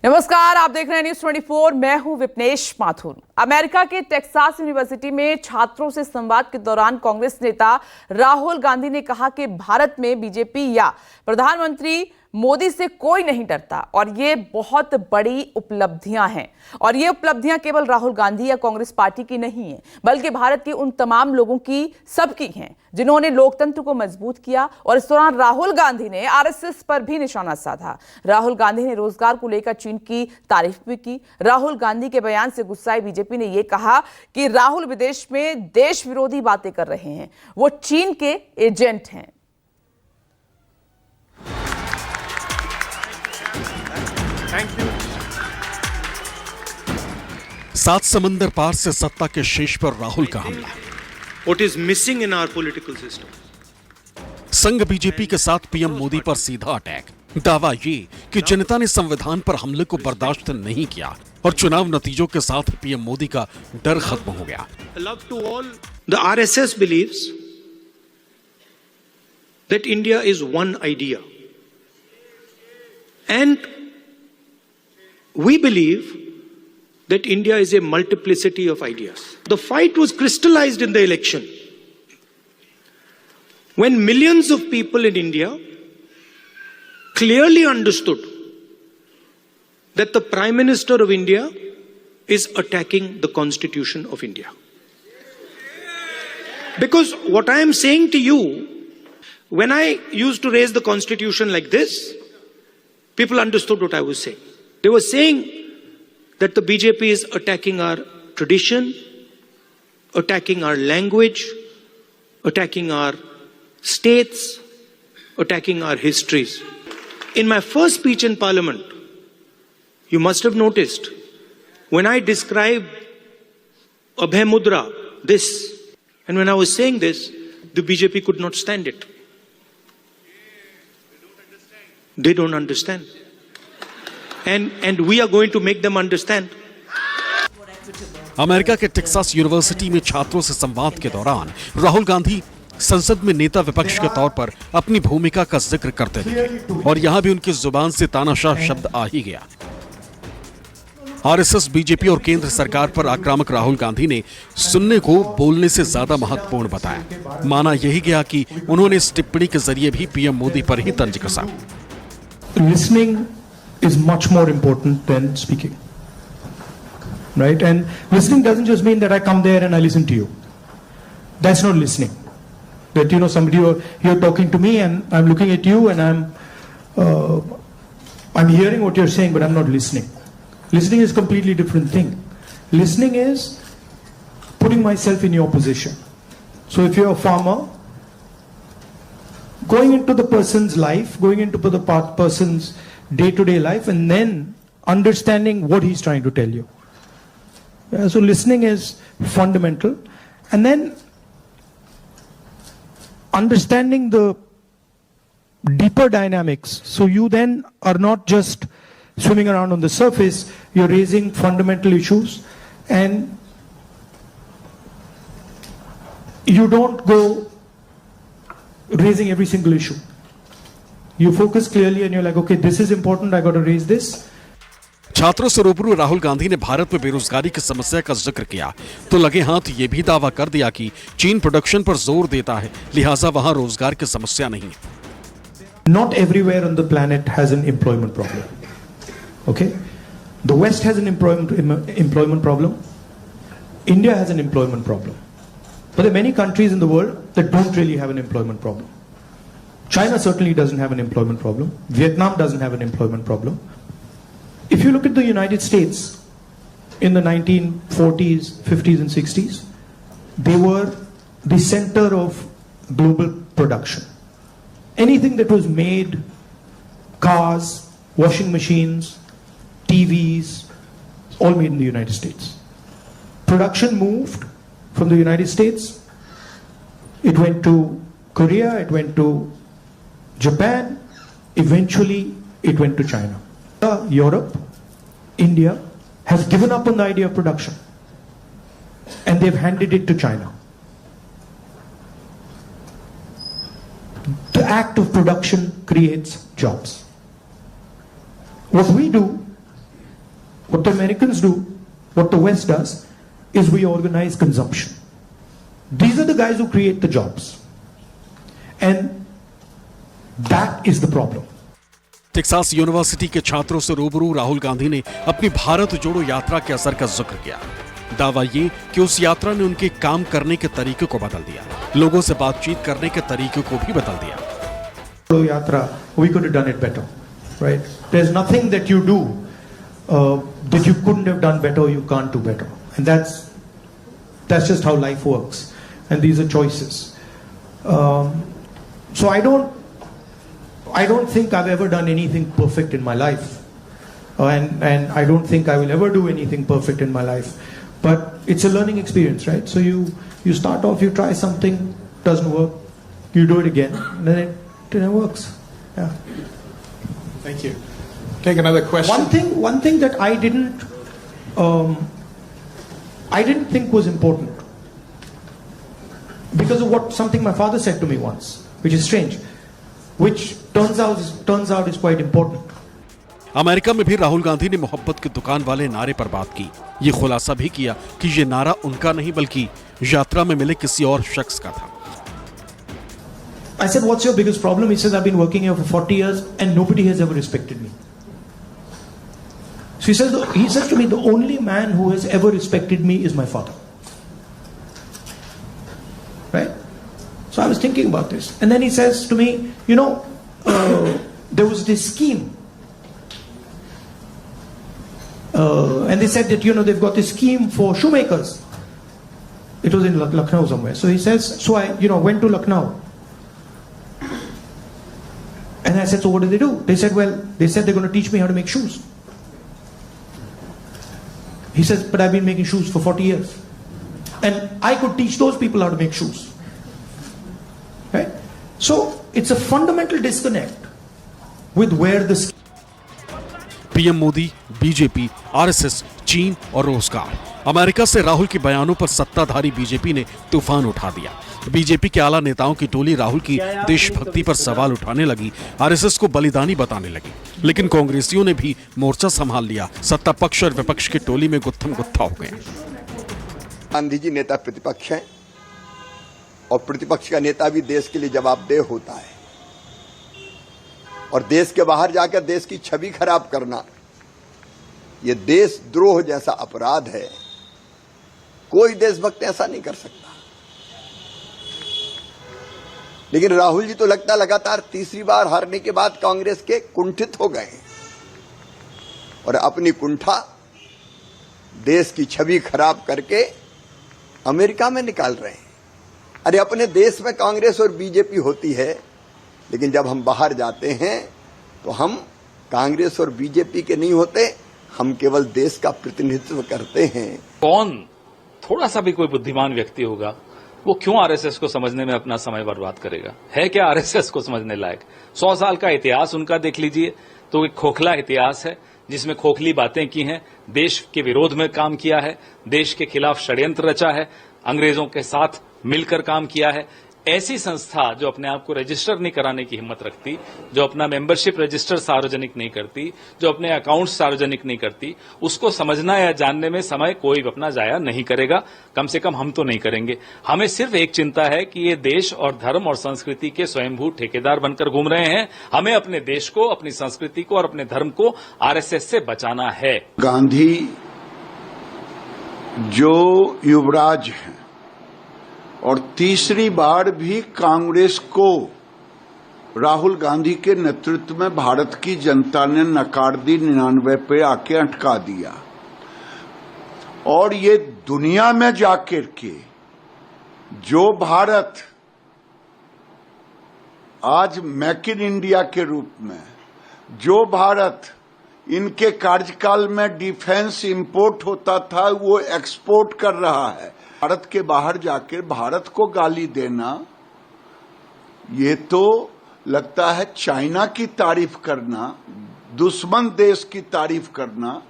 नमस्कार, आप देख रहे हैं न्यूज 24। मैं हूं विपनेश माथुर। अमेरिका के टेक्सास यूनिवर्सिटी में छात्रों से संवाद के दौरान कांग्रेस नेता राहुल गांधी ने कहा कि भारत में बीजेपी या प्रधानमंत्री मोदी से कोई नहीं डरता और ये बहुत बड़ी उपलब्धियां हैं। और ये उपलब्धियां केवल राहुल गांधी या कांग्रेस पार्टी की नहीं है, बल्कि भारत के उन तमाम लोगों की, सबकी हैं, जिन्होंने लोकतंत्र को मजबूत किया। और इस दौरान राहुल गांधी ने आरएसएस पर भी निशाना साधा। राहुल गांधी ने रोजगार को लेकर चीन की तारीफ भी की। राहुल गांधी के बयान से गुस्साई बीजेपी ने यह कहा कि राहुल विदेश में देश विरोधी बातें कर रहे हैं, वो चीन के एजेंट हैं। सात समंदर पार से सत्ता के शीर्ष पर राहुल का हमला। What is missing in our political system? संघ बीजेपी के साथ पीएम मोदी पर सीधा अटैक। दावा ये कि जनता ने संविधान पर हमले को बर्दाश्त नहीं किया और चुनाव नतीजों के साथ पीएम मोदी का डर खत्म हो गया। Love to all. The RSS believes that India is one idea, and we believe that India is a multiplicity of ideas. The fight was crystallized in the election when millions of people in India clearly understood that the Prime Minister of India is attacking the Constitution of India. Because what I am saying to you, when I used to raise the Constitution like this, people understood what I was saying. They were saying that the BJP is attacking our tradition, attacking our language, attacking our states, attacking our histories. In my first speech in Parliament, you must have noticed, when I described Abhay Mudra, this, and when I was saying this, the BJP could not stand it. They don't understand. And we are going to make them understand. America के Texas university में छात्रों से संवाद के दौरान राहुल गांधी संसद में नेता विपक्ष के तौर पर अपनी भूमिका का जिक्र करते थे और यहां भी उनकी जुबान से तानाशाह शब्द आ ही गया। आरएसएस, बीजेपी और केंद्र सरकार पर आक्रामक राहुल गांधी ने सुनने को बोलने से ज्यादा महत्वपूर्ण बताया। माना यही गया कि उन्होंने इस टिप्पणी के जरिए भी पीएम मोदी पर ही तंज कसा। Listening is much more important than speaking, right? And listening doesn't just mean that I come there and I listen to you. That's not listening. That, you know, somebody, you're talking to me and I'm looking at you and I'm hearing what you're saying, but I'm not listening. Listening is a completely different thing. Listening is putting myself in your position. So if you're a farmer, going into the person's life, going into the person's day-to-day life, and then understanding what he's trying to tell you. So listening is fundamental, and then understanding the deeper dynamics. So you then are not just swimming around on the surface, you're raising fundamental issues, and you don't go raising every single issue. You focus clearly and you're like, okay, this is important, I got to raise this. छात्रों से रूबरू राहुल गांधी ने भारत में बेरोजगारी की समस्या का जिक्र किया तो लगे हाथ ये भी दावा कर दिया कि चीन प्रोडक्शन पर जोर देता है, लिहाजा वहां रोजगार की समस्या नहीं है। Not everywhere on the planet has an employment problem. Okay? The West has an employment problem. India has an employment problem. But there are many countries in the world that don't really have an employment problem. China certainly doesn't have an employment problem. Vietnam doesn't have an employment problem. If you look at the United States in the 1940s, 50s and 60s, they were the center of global production. Anything that was made, cars, washing machines, TVs, all made in the United States. Production moved from the United States, it went to Korea, it went to Japan, eventually it went to China. Europe, India has given up on the idea of production and they've handed it to China. The act of production creates jobs. What we do the Americans do, what the West does, is we organize consumption. These are the guys who create the jobs. And that is the problem. Texas university के छात्रों से रूबरू राहुल गांधी ने अपनी भारत जोड़ो यात्रा के असर का जिक्र किया। दावा ये कि उस यात्रा ने उनके काम करने के तरीके को बदल दिया, लोगों से बातचीत करने के तरीके को भी बदल दिया। Yatra, we could have done it better, right? There's nothing that you do that you couldn't have done better or you can't do better, and that's just how life works, and these are choices. So I don't think I've ever done anything perfect in my life, and I don't think I will ever do anything perfect in my life. But it's a learning experience, right? So you start off, you try something, doesn't work, you do it again, and then it works. Yeah. Thank you. Take another question. One thing that I didn't think was important, because of something my father said to me once, which is strange, which turns out is quite important. America में भी राहुल गांधी ने मोहब्बत की दुकान वाले नारे पर बात की। ये खुलासा भी किया कि ये नारा उनका नहीं बल्कि यात्रा में मिले किसी और शख्स का था। I said, what's your biggest problem? He says, I've been working here for 40 years and nobody has ever respected me. So he says to me, the only man who has ever respected me is my father. Right? So I was thinking about this. And then he says to me, there was this scheme. And they said that, they've got this scheme for shoemakers. It was in Lucknow somewhere. So he says, so I, went to Lucknow. And I said, so what do? They said they're going to teach me how to make shoes. He says, but I've been making shoes for 40 years. And I could teach those people how to make shoes. Right? So it's a fundamental disconnect with where the... PM Modi, BJP, RSS, चीन और रोजगार। America से राहुल के बयानों पर सत्ताधारी BJP ने तूफान उठा दिया। बीजेपी के आला नेताओं की टोली राहुल की देशभक्ति पर सवाल उठाने लगी, आरएसएस को बलिदानी बताने लगी। लेकिन कांग्रेसियों ने भी मोर्चा संभाल लिया। सत्ता पक्ष और विपक्ष की टोली में गुत्थम गुत्था हो गए। गांधी जी नेता प्रतिपक्ष हैं और प्रतिपक्ष का नेता भी देश के लिए जवाबदेह होता है, और देश के बाहर जाकर देश की छवि खराब करना यह देशद्रोह जैसा अपराध है। कोई देशभक्त ऐसा नहीं कर सकता। लेकिन राहुल जी तो लगता लगातार तीसरी बार हारने के बाद कांग्रेस के कुंठित हो गए और अपनी कुंठा देश की छवि खराब करके अमेरिका में निकाल रहे हैं। अरे अपने देश में कांग्रेस और बीजेपी होती है, लेकिन जब हम बाहर जाते हैं तो हम कांग्रेस और बीजेपी के नहीं होते, हम केवल देश का प्रतिनिधित्व करते हैं। कौन थोड़ा सा भी कोई बुद्धिमान व्यक्ति होगा वो क्यों आरएसएस को समझने में अपना समय बर्बाद करेगा? है क्या आरएसएस को समझने लायक? 100 साल का इतिहास उनका देख लीजिए तो एक खोखला इतिहास है जिसमें खोखली बातें की हैं, देश के विरोध में काम किया है, देश के खिलाफ षड्यंत्र रचा है, अंग्रेजों के साथ मिलकर काम किया है। ऐसी संस्था जो अपने आप को रजिस्टर नहीं कराने की हिम्मत रखती, जो अपना मेंबरशिप रजिस्टर सार्वजनिक नहीं करती, जो अपने अकाउंट सार्वजनिक नहीं करती, उसको समझना या जानने में समय कोई अपना जाया नहीं करेगा। कम से कम हम तो नहीं करेंगे। हमें सिर्फ एक चिंता है कि ये देश और धर्म और संस्कृति के स्वयंभू ठेकेदार बनकर घूम रहे हैं। हमें अपने देश को, अपनी संस्कृति को और अपने धर्म को आरएसएस से बचाना है। गांधी जो युवराज हैं और तीसरी बार भी कांग्रेस को राहुल गांधी के नेतृत्व में भारत की जनता ने नकार दी, 99 पे आके अटका दिया। और ये दुनिया में जाकर के जो भारत आज मेक इन इंडिया के रूप में, जो भारत इनके कार्यकाल में डिफेंस इंपोर्ट होता था वो एक्सपोर्ट कर रहा है। भारत के बाहर जाकर भारत को गाली देना, ये तो लगता है चाइना की तारीफ करना, दुश्मन देश की तारीफ करना,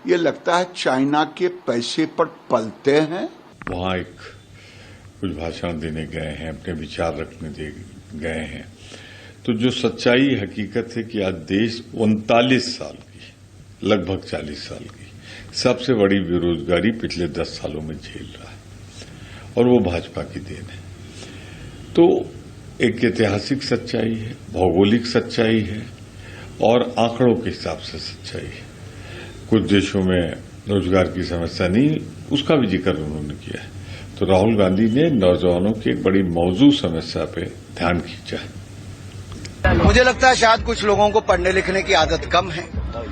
ये लगता है चाइना के पैसे पर पलते हैं। वहाँ कुछ भाषण देने गए हैं, अपने विचार रखने गए हैं, तो जो सच्चाई हकीकत है कि आज देश 39 साल की, लगभग 40 साल की सबसे बड़ी बेरोजगारी पिछले 10 सालों में झेल रहा है और वो भाजपा की देन है। तो एक ऐतिहासिक सच्चाई है, भौगोलिक सच्चाई है और आंकड़ों के हिसाब से सच्चाई है। कुछ देशों में रोजगार की समस्या नहीं, उसका भी जिक्र उन्होंने किया है। तो राहुल गांधी ने नौजवानों की एक बड़ी मौजूद समस्या पे ध्यान खींचा है। मुझे लगता है शायद कुछ लोगों को पढ़ने लिखने की आदत कम है,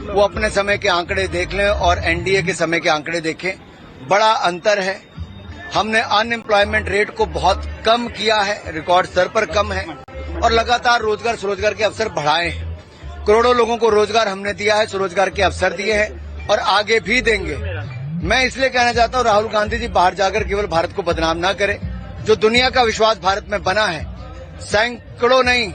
वो अपने समय के आंकड़े देख लें और एनडीए के समय के आंकड़े देखें। बड़ा अंतर है। हमने अनएम्प्लॉयमेंट रेट को बहुत कम किया है, रिकॉर्ड स्तर पर कम है, और लगातार रोजगार स्वरोजगार के अवसर बढ़ाए हैं। करोड़ों लोगों को रोजगार हमने दिया है, स्वरोजगार के अवसर दिए हैं और आगे भी देंगे। मैं इसलिए कहना चाहता हूं, राहुल गांधी जी बाहर जाकर केवल भारत को बदनाम ना करें। जो दुनिया का विश्वास भारत में बना है, सैकड़ों नहीं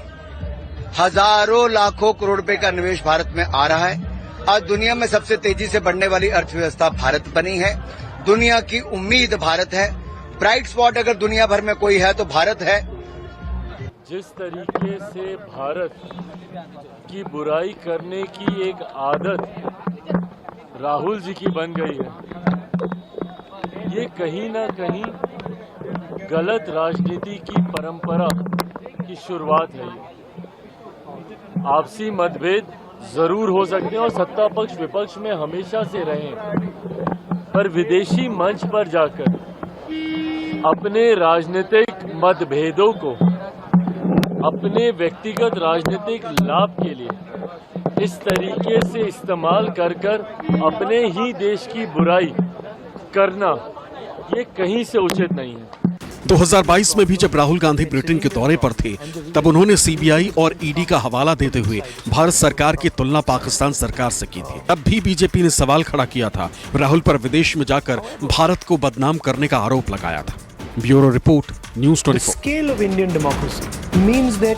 हजारों लाखों करोड़ रुपए का निवेश भारत में आ रहा है। आज दुनिया में सबसे तेजी से बढ़ने वाली अर्थव्यवस्था भारत बनी है। दुनिया की उम्मीद भारत है। ब्राइट स्पॉट अगर दुनिया भर में कोई है तो भारत है। जिस तरीके से भारत की बुराई करने की एक आदत राहुल जी की बन गई है, ये कहीं ना कहीं गलत राजनीति की परंपरा की शुरुआत है। आपसी मतभेद जरूर हो सकते हैं और सत्ता पक्ष विपक्ष में हमेशा से रहे, पर विदेशी मंच पर जाकर अपने राजनीतिक मतभेदों को अपने व्यक्तिगत राजनीतिक लाभ के लिए इस तरीके से इस्तेमाल कर अपने ही देश की बुराई करना, ये कहीं से उचित नहीं है। 2022 में भी जब राहुल गांधी ब्रिटेन के दौरे पर थे, तब उन्होंने सीबीआई और ईडी का हवाला देते हुए भारत सरकार की तुलना पाकिस्तान सरकार से की थी। तब भी बीजेपी ने सवाल खड़ा किया था, राहुल पर विदेश में जाकर भारत को बदनाम करने का आरोप लगाया था। Bureau report, news 24। The scale of Indian democracy means that